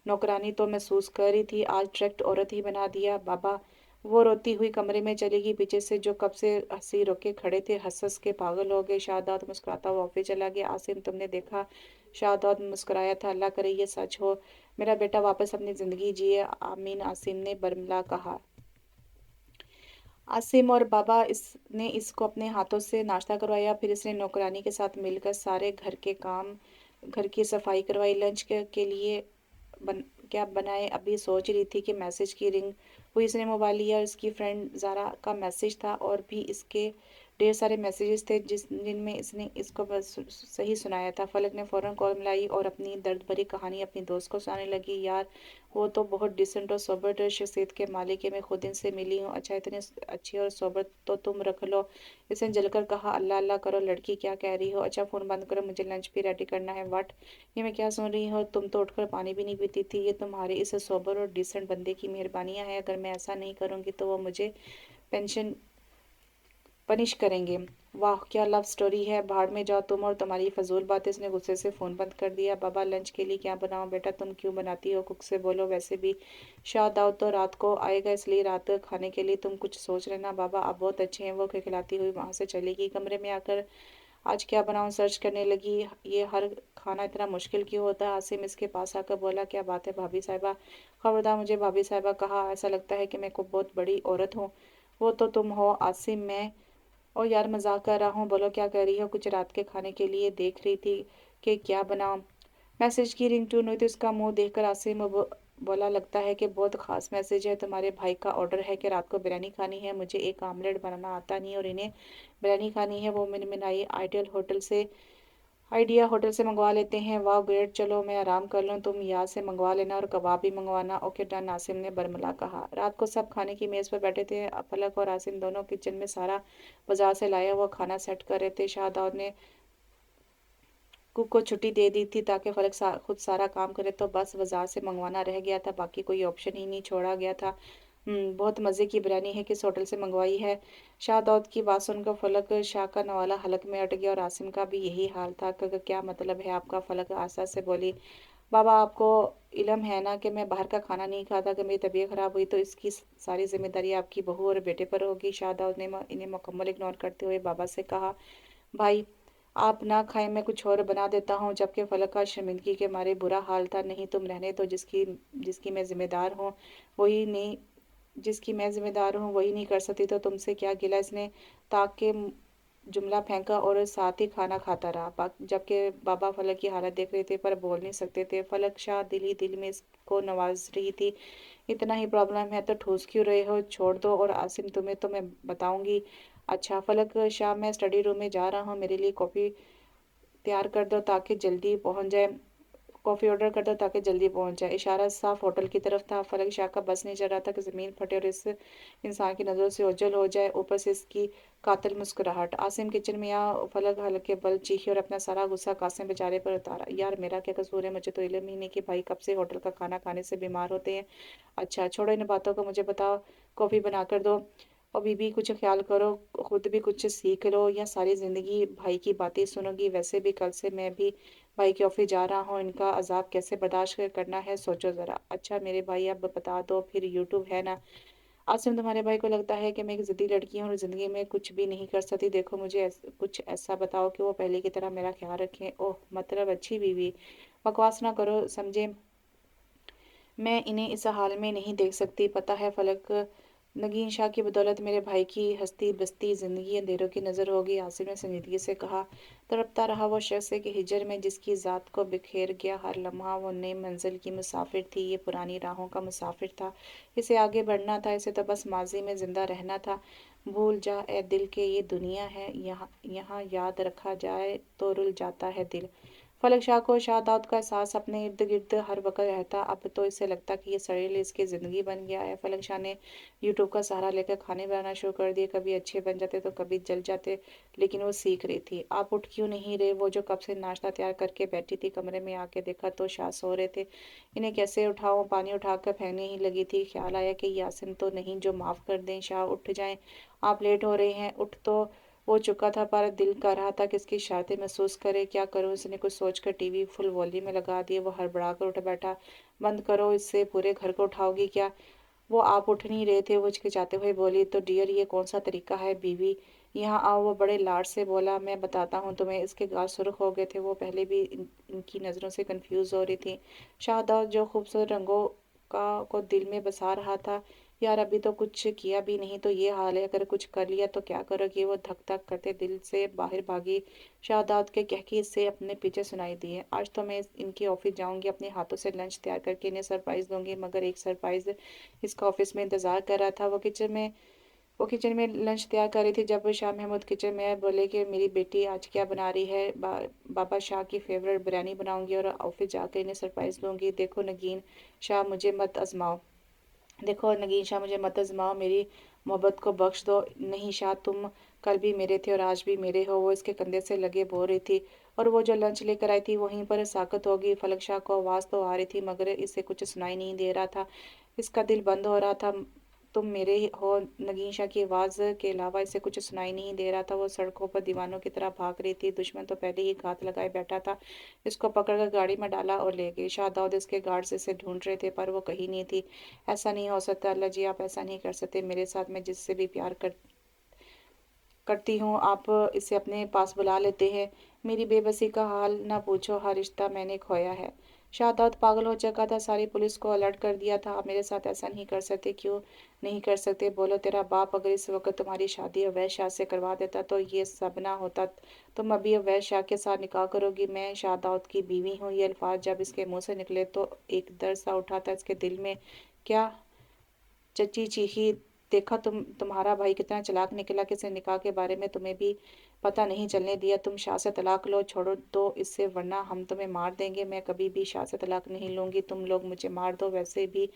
नौकरानी तो महसूस कर रही थी, आज डायरेक्ट औरत ही बना दिया। बाबा वो रोती हुई कमरे में चली गई। पीछे से जो कब से हंसी रोके खड़े थे हंस हंस के पागल हो गए। शादाब मुस्कुराता हुआ ऑफिस चला गया। आसिम तुमने देखा? शादाब मुस्कुराया था। अल्लाह करे ये सच हो, मेरा बेटा वापस अपनी जिंदगी जिए, आमीन, आसिम ने बरमला कहा। आसिम और बाबा इसने इसको अपने हाथों से नाश्ता करवाया। फिर इसने नौकरानी के साथ मिलकर सारे घर के काम, घर की सफाई करवाई। लंच के लिए बन क्या बनाए अभी सोच रही थी कि मैसेज की रिंग हुई। इसने मोबाइल लिया। इसकी फ्रेंड ज़ारा का मैसेज था और भी इसके ढेर सारे मैसेजेस थे जिनमें इसने इसको बस सही सुनाया था। फलक ने फ़ौरन कॉल मिलाई और अपनी दर्द भरी कहानी अपनी दोस्त को सुनाने लगी। यार वो तो बहुत डिसेंट और सोबर शख्सियत के मालिक है, मैं खुद इनसे मिली हूँ। अच्छा इतनी अच्छी और सोबर तो तुम रख लो, इसने जलकर कहा। अल्लाह अल्लाह करो लड़की, क्या कह रही हो? अच्छा फ़ोन बंद करो, मुझे लंच भी रेडी करना है। वाट, ये मैं क्या सुन रही हूँ? तुम तो उठकर पानी भी नहीं पीती थी। ये तुम्हारे इस सोबर और डिसेंट बंदे की मेहरबानियाँ हैं। अगर मैं ऐसा नहीं करूँगी तो वो मुझे पेंशन पनिश करेंगे। वाह क्या लव स्टोरी है, भाड़ में जाओ तुम और तुम्हारी फजूल बातें। उसने गुस्से से फ़ोन बंद कर दिया। बाबा लंच के लिए क्या बनाऊं बेटा, तुम क्यों बनाती हो, कुक से बोलो। वैसे भी शाह दाऊद तो रात को आएगा, इसलिए रात खाने के लिए तुम कुछ सोच लेना। बाबा आप बहुत अच्छे हैं, वो खिलखिलाती हुई वहाँ से चली गई। कमरे में आकर आज क्या बनाऊं सर्च करने लगी। ये हर खाना इतना मुश्किल क्यों होता है। आसिम इसके पास आकर बोला, क्या बात है भाभी साहिबा। खबरदार मुझे भाभी साहिबा कहा, ऐसा लगता है कि मैं को बहुत बड़ी औरत हूँ। वो तो तुम हो आसिम, मैं। और यार मजाक कर रहा हूँ, बोलो क्या कर रही हो। कुछ रात के खाने के लिए देख रही थी कि क्या बनाऊं। मैसेज की रिंगटोन हुई तो उसका मुंह देखकर आसिम बोला, लगता है कि बहुत खास मैसेज है। तुम्हारे भाई का ऑर्डर है कि रात को बिरयानी खानी है। मुझे एक आमलेट बनाना आता नहीं और इन्हें बिरयानी खानी है। वो मैंने बनाई आइडिया होटल से मंगवा लेते हैं। वाह ग्रेट, चलो मैं आराम कर लूँ, तुम यहाँ से मंगवा लेना और कबाब भी मंगवाना। ओके डन, आसिम ने बरमला कहा। रात को सब खाने की मेज़ पर बैठे थे। फलक और आसिम दोनों किचन में सारा बाजार से लाया हुआ खाना सेट कर रहे थे। शाहदाद ने कुक को छुट्टी दे दी थी ताकि फलक खुद सारा काम करे, तो बस बाजार से मंगवाना रह गया था, बाकी कोई ऑप्शन ही नहीं छोड़ा गया था। बहुत मज़े की बिरयानी है, किस होटल से मंगवाई है। शाह दाऊद की बात सुनकर फलक शाह का नवाला हलक में अट गया और आसिम का भी यही हाल था। क्या मतलब है आपका, फलक आशा से बोली। बाबा आपको इल्म है ना कि मैं बाहर का खाना नहीं खाता। कि मेरी तबीयत खराब हुई तो इसकी सारी जिम्मेदारी आपकी बहू और बेटे पर होगी। शाह दाऊद ने इन्हें मुकम्मल इग्नोर करते हुए बाबा से कहा, भाई आप ना खाएं, मैं कुछ और बना देता हूँ। जबकि फलक का शर्मिंदगी के मारे बुरा हाल था। नहीं तुम रहने दो, जिसकी जिसकी मैं जिम्मेदार हूँ वही नहीं जिसकी मैं जिम्मेदार हूँ वही नहीं कर सकती तो तुमसे क्या गिला। इसने ताकि जुमला फेंका और साथ ही खाना खाता रहा। जबकि बाबा फलक की हालत देख रहे थे पर बोल नहीं सकते थे। फलक शाह दिल ही दिल में इसको नवाज रही थी। इतना ही प्रॉब्लम है तो ठूस क्यों रहे हो, छोड़ दो। और आसिम तुम्हें तो मैं बताऊंगी। अच्छा फलक शाह, मैं स्टडी रूम में जा रहा हूँ, मेरे लिए कॉफ़ी तैयार कर दो ताकि जल्दी पहुंच जाए। कॉफ़ी ऑर्डर कर दो ताकि जल्दी पहुंच जाए। इशारा साफ होटल की तरफ था। फलक शाह का बस नहीं चल रहा था कि ज़मीन फटे और इस इंसान की नज़रों से ओझल हो जाए, ऊपर से इसकी कातिल मुस्कुराहट। आसिम किचन में आया। फलक हल्के बल चीखी और अपना सारा गुस्सा कासिम बेचारे पर उतारा। यार मेरा क्या कसूर है, मुझे तो इल्म ही नहीं कि भाई कब से होटल का खाना खाने से बीमार होते हैं। अच्छा छोड़ो इन बातों को, मुझे बताओ कॉफ़ी बना कर दो। और बीबी कुछ ख्याल करो, खुद भी कुछ सीख लो, या सारी ज़िंदगी भाई की बातें सुनोगी। वैसे भी कल से मैं भी भाई के ऑफिस जा रहा हूँ, इनका अजाब कैसे बर्दाश्त करना है सोचो ज़रा। अच्छा मेरे भाई अब बता दो, फिर यूट्यूब है ना। आसिम तुम्हारे भाई को लगता है कि मैं एक ज़िद्दी लड़की हूँ और ज़िंदगी में कुछ भी नहीं कर सकती। देखो मुझे कुछ ऐसा बताओ कि वो पहले की तरह मेरा ख्याल रखें। ओह मतलब अच्छी बीवी। बकवास ना करो समझे, मैं इन्हें इस हाल में नहीं देख सकती। पता है फलक, नगीन शाह की बदौलत मेरे भाई की हस्ती बस्ती जिंदगी अंधेरों की नजर होगी। आसिम ने संजीदगी से कहा। तड़पता रहा वो शख्स कि हिजर में जिसकी ज़ात को बिखेर गया हर लम्हा। वो नई मंजिल की मुसाफिर थी, ये पुरानी राहों का मुसाफिर था। इसे आगे बढ़ना था, इसे तो बस माजी में जिंदा रहना था। भूल जा ए दिल के ये दुनिया है, यहाँ यहाँ याद रखा जाए तो रुल जाता है दिल। फलक शाह को शाह दाऊद का एहसास अपने इर्द गिर्द हर वक्त रहता। अब तो इसे लगता कि ये सड़ेल इसकी ज़िंदगी बन गया है। फलक शाह ने यूट्यूब का सहारा लेकर खाने बनाना शुरू कर दिए। कभी अच्छे बन जाते तो कभी जल जाते, लेकिन वो सीख रही थी। आप उठ क्यों नहीं रहे, वो जो कब से नाश्ता तैयार करके बैठी थी। कमरे में आके देखा तो शाह सो रहे थे। इन्हें कैसे उठाऊं, पानी उठाकर फेंकने ही लगी थी। ख्याल आया कि यासिन तो नहीं जो माफ़ कर दें। शाह उठ जाएं, आप लेट हो रहे हैं। उठ तो वो चुका था पर दिल कर रहा था कि इसकी शरारतें महसूस करे। क्या करूं, उसने कुछ सोचकर टीवी फुल वॉल्यूम में लगा दिए। वो हड़बड़ा कर उठ बैठा। बंद करो, इससे पूरे घर को उठाओगी क्या। वो आप उठ नहीं रहे थे, वो हिचकिचाते हुए बोली। तो डियर ये कौन सा तरीका है बीवी, यहाँ आओ। वो बड़े लाड से बोला, मैं बताता हूँ तुम्हें। इसके गाल सुर्ख हो गए थे, वो पहले भी इनकी नज़रों से कंफ्यूज हो रही थी। शाहदौद जो खूबसूरत रंगों का को दिल में बसा रहा था। यार अभी तो कुछ किया भी नहीं तो ये हाल है, अगर कुछ कर लिया तो क्या करोगी। वो धक धक करते दिल से बाहर भागी। शाहदाद के कहकी इससे अपने पीछे सुनाई दिए। आज तो मैं इनके ऑफिस जाऊंगी, अपने हाथों से लंच तैयार करके इन्हें सरप्राइज दूंगी। मगर एक सरप्राइज इसका ऑफिस में इंतजार कर रहा था। वो किचन में लंच तैयार कर रही थी जब शाह महमूद किचन में बोले कि मेरी बेटी आज क्या बना रही है। बाबा शाह की फेवरेट बिरयानी बनाऊंगी और ऑफिस जाकर इन्हें सरप्राइज दूंगी। देखो नगीन शाह मुझे मत आजमाओ, मेरी मोहब्बत को बख्श दो। नहीं शाह, तुम कल भी मेरे थे और आज भी मेरे हो। वो इसके कंधे से लगे बोल रही थी। और वो जो लंच लेकर आई थी वहीं पर साकत होगी। फलक शाह को आवाज़ तो आ रही थी मगर इसे कुछ सुनाई नहीं दे रहा था। इसका दिल बंद हो रहा था। तुम मेरे ही हो। नगीन शाह की आवाज़ के अलावा इसे कुछ सुनाई नहीं दे रहा था। वो सड़कों पर दीवानों की तरह भाग रही थी। दुश्मन तो पहले ही घात लगाए बैठा था। इसको पकड़कर गाड़ी में डाला और ले गए। शाह दाऊद इसके गार्ड्स इसे ढूंढ रहे थे, पर वो कहीं नहीं थी। ऐसा नहीं हो सकता अल्लाह जी, आप ऐसा नहीं कर सकते मेरे साथ। मैं जिससे भी प्यार करती हूँ, आप इसे अपने पास बुला लेते हैं। मेरी बेबसी का हाल ना पूछो, हर रिश्ता मैंने खोया है। शादात पागल हो चुका था। सारी पुलिस को अलर्ट कर दिया था। आप मेरे साथ ऐसा नहीं कर सकते। क्यों नहीं कर सकते? बोलो। तेरा बाप अगर इस वक्त तुम्हारी शादी अवैध शाह से करवा देता तो ये सब ना होता। तुम अभी अवैध शाह के साथ निकाह करोगी। मैं शादात की बीवी हूँ। ये अल्फाज जब इसके मुंह से निकले तो एक दर्द सा उठा था इसके दिल में। क्या चची चीखी। देखा तुम्हारा भाई कितना चालाक निकला। किसी निकाह के बारे में तुम्हें भी पता नहीं चलने दिया। तुम शाह से तलाक लो, छोड़ो तो इससे, वरना हम तुम्हें मार देंगे। मैं कभी भी शाह से तलाक नहीं लूंगी। तुम लोग मुझे मार दो, वैसे भी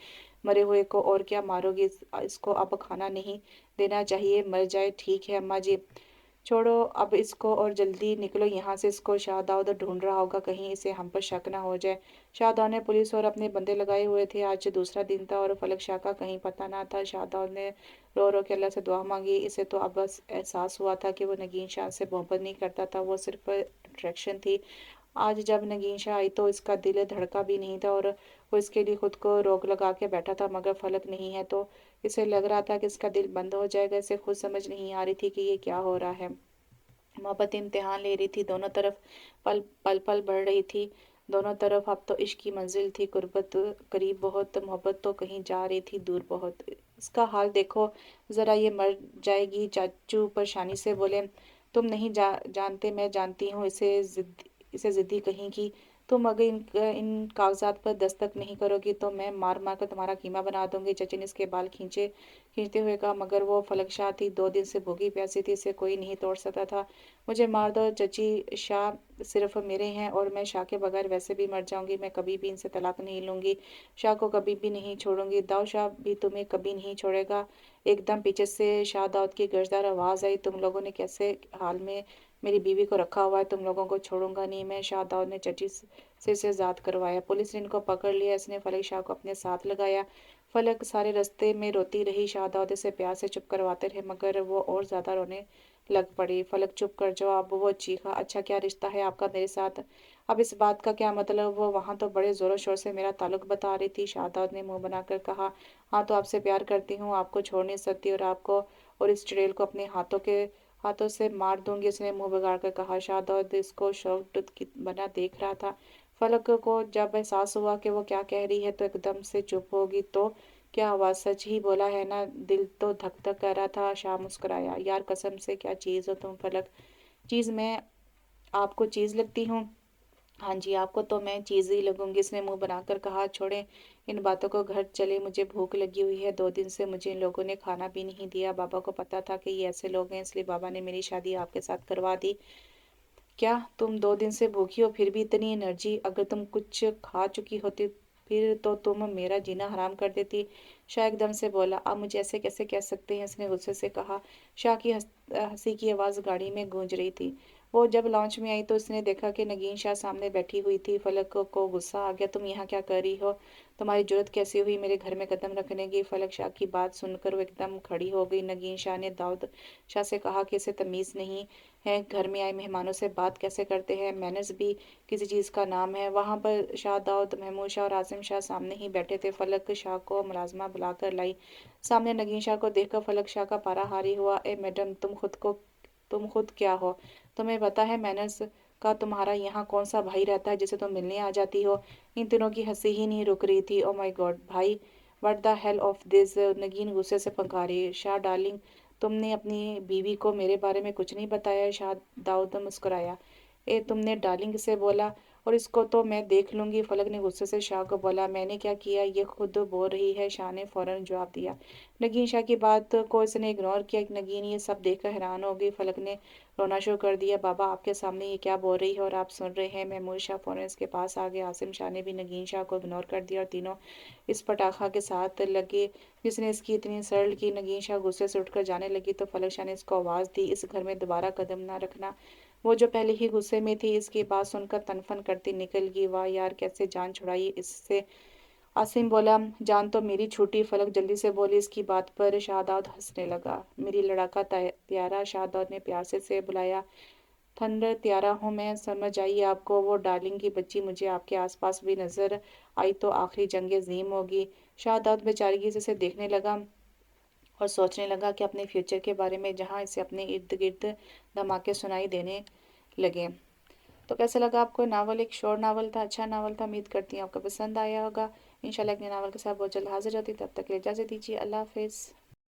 मरे हुए को और क्या मारोगी। इसको अब खाना नहीं देना चाहिए, मर जाए। ठीक है अम्मा जी, छोड़ो अब इसको और जल्दी निकलो यहाँ से। इसको शाहदाद ढूंढ रहा होगा, कहीं इसे हम पर शक ना हो जाए। शाहदाद ने पुलिस और अपने बंदे लगाए हुए थे। आज दूसरा दिन था और फलक शाह का कहीं पता ना था। शाहदाद ने रो रो के अल्लाह से दुआ मांगी। इसे तो अब बस एहसास हुआ था कि वो नगीन शाह से मोहब्बत नहीं करता था, वो सिर्फ अट्रैक्शन थी। आज जब नगीन शाह आई तो इसका दिल धड़का भी नहीं था और वो इसके लिए खुद को रोक लगा के बैठा था। मगर फलक नहीं है तो इसे लग रहा था कि इसका दिल बंद हो जाएगा। इसे खुद समझ नहीं आ रही थी कि ये क्या हो रहा है। मोहब्बत इम्तिहान ले रही थी। दोनों तरफ पल पल पल बढ़ रही थी। दोनों तरफ अब तो इश्क की मंजिल थी। गुर्बत करीब बहुत, मोहब्बत तो कहीं जा रही थी दूर बहुत। इसका हाल देखो ज़रा, ये मर जाएगी। चाचू परेशानी से बोले। तुम नहीं जानते, मैं जानती हूँ। इसे ज़िद्दी कहीं की। तुम अगर इन कागजात पर दस्तक नहीं करोगी तो मैं मार मार कर तुम्हारा कीमा बना दूंगी। चची ने इसके बाल खींचते हुए कहा। मगर वो फलक शाह थी, 2 दिन से भूखी प्यासी थी, इसे कोई नहीं तोड़ सकता था। मुझे मार दो चची, शाह सिर्फ मेरे हैं और मैं शाह के बगैर वैसे भी मर जाऊंगी। मैं कभी भी इनसे तलाक नहीं लूंगी। शाह को कभी भी नहीं छोड़ूंगी। दाऊ शाह भी तुम्हें कभी नहीं छोड़ेगा। एकदम पीछे से शाह दाऊद की गरजदार आवाज आई। तुम लोगों ने कैसे हाल में मेरी बीवी को रखा हुआ है? तुम लोगों को छोड़ूंगा नहीं मैं। शाह दाऊद ने चची से जात करवाया। पुलिस ने इनको पकड़ लिया। इसने फलक शाह को अपने साथ लगाया। फलक सारे रास्ते में रोती रही। शाह दाऊद से प्यार से चुप करवाते रहे, मगर वो और ज्यादा रोने लग पड़ी। फलक चुप कर जाओ। अब वो चीखा। अच्छा क्या रिश्ता है आपका मेरे साथ? अब इस बात का क्या मतलब? वो वहां तो बड़े जोरों शोर से मेरा ताल्लुक बता रही थी। शाहदाद ने मुंह बनाकर कहा। हाँ तो आपसे प्यार करती हूँ, आपको छोड़ नहीं सकती और आपको और इस चुड़ैल को अपने हाथों से मार दूंगी। उसने मुंह बिगाड़ कर कहा। शाहदाद इसको शौक की बना देख रहा था। फलक को जब एहसास हुआ कि वो क्या कह रही है तो एकदम से चुप होगी। तो क्या हुआ? सच ही बोला है ना? दिल तो धक धक कर रहा था। शाह मुस्कुराया। यार कसम से, क्या चीज़ हो तुम फलक? चीज़? मैं आपको चीज़ लगती हूँ? हाँ जी, आपको तो मैं चीज़ ही लगूंगी। इसने मुंह बनाकर कहा। छोड़ें इन बातों को, घर चले, मुझे भूख लगी हुई है। 2 दिन से मुझे इन लोगों ने खाना भी नहीं दिया। बाबा को पता था कि ये ऐसे लोग हैं, इसलिए बाबा ने मेरी शादी आपके साथ करवा दी। क्या तुम 2 दिन से भूखी हो फिर भी इतनी एनर्जी? अगर तुम कुछ खा चुकी होती फिर तो तुम मेरा जीना हराम कर देती। शाह एकदम से बोला। आप मुझे ऐसे कैसे कह सकते हैं? इसने गुस्से से कहा। शाह की हंसी की आवाज़ गाड़ी में गूंज रही थी। वो जब लॉन्च में आई तो उसने देखा कि नगीन शाह सामने बैठी हुई थी। फलक को गुस्सा आ गया। तुम यहाँ क्या कर रही हो? तुम्हारी जरूरत कैसी हुई मेरे घर में कदम रखने की? फलक शाह की बात सुनकर वो एकदम खड़ी हो गई। नगीन शाह ने दाऊद शाह से कहा कि इसे तमीज़ नहीं है, घर में आए मेहमानों से बात कैसे करते हैं? मैनर्स भी किसी चीज़ का नाम है? वहां पर शाह दाऊद, महमूद शाह और आसिम शाह सामने ही बैठे थे। फलक शाह को मुलाजमा बुलाकर लाई। सामने नगीन शाह को देखकर फलक शाह का पारा हारी हुआ। ए मैडम, तुम खुद क्या हो? तुम्हें पता है मैनर्स का? तुम्हारा यहाँ कौन सा भाई रहता है जिसे तुम मिलने आ जाती हो? इन तीनों की हंसी ही नहीं रुक रही थी। ओ माय गॉड भाई, what the hell of this? Nageen गुस्से से पंकारी। शाह डार्लिंग, तुमने अपनी बीवी को मेरे बारे में कुछ नहीं बताया? शाह दाऊद मुस्कुराया। ए तुमने डार्लिंग से बोला? और इसको तो मैं देख लूंगी। फलक ने गुस्से से शाह को बोला। मैंने क्या किया? ये खुद बोल रही है। शाह ने फौरन जवाब दिया। नगीन शाह की बात को इसने इग्नोर किया। नगीन ये सब देखकर हैरान हो गई। फलक ने रोना शुरू कर दिया। बाबा आपके सामने ये क्या बोल रही है और आप सुन रहे हैं? महमूद शाह फौरन इसके पास आ गए। आसिम शाह ने भी नगीन शाह को इग्नोर कर दिया और तीनों इस पटाखा के साथ लगे जिसने इसकी इतनी सरल की। नगीन शाह गुस्से से उठकर जाने लगी तो फलक शाह ने इसको आवाज़ दी। इस घर में दोबारा कदम ना रखना। वो जो पहले ही गुस्से में थी इसकी बात सुनकर तनफन करती निकल गई। वाह यार, कैसे जान छुड़ाई इससे। आसिम बोला, जान तो मेरी छूटी। फलक जल्दी से बोली। इसकी बात पर शाहदाद हंसने लगा। मेरी लड़ाका त्यारा, शाहदाद ने प्यार से बुलाया। थंडर त्यारा हूँ मैं, समझ आई आपको। वो डार्लिंग की बच्ची मुझे आपके आसपास भी नजर आई तो आखिरी जंग अजीम होगी। शाहदाद बेचारगी से देखने लगा और सोचने लगा कि अपने फ्यूचर के बारे में, जहाँ इसे अपने इर्द गिर्द धमाके सुनाई देने लगे। तो कैसा लगा आपको नावल? एक शॉर्ट नावल था, अच्छा नावल था। उम्मीद करती हूँ आपको पसंद आया होगा। इंशाल्लाह एक नए नावल के साथ बहुत जल्द हाजिर होती, तब तक के लिए इजाज़त दीजिए। अल्लाह हाफिज़।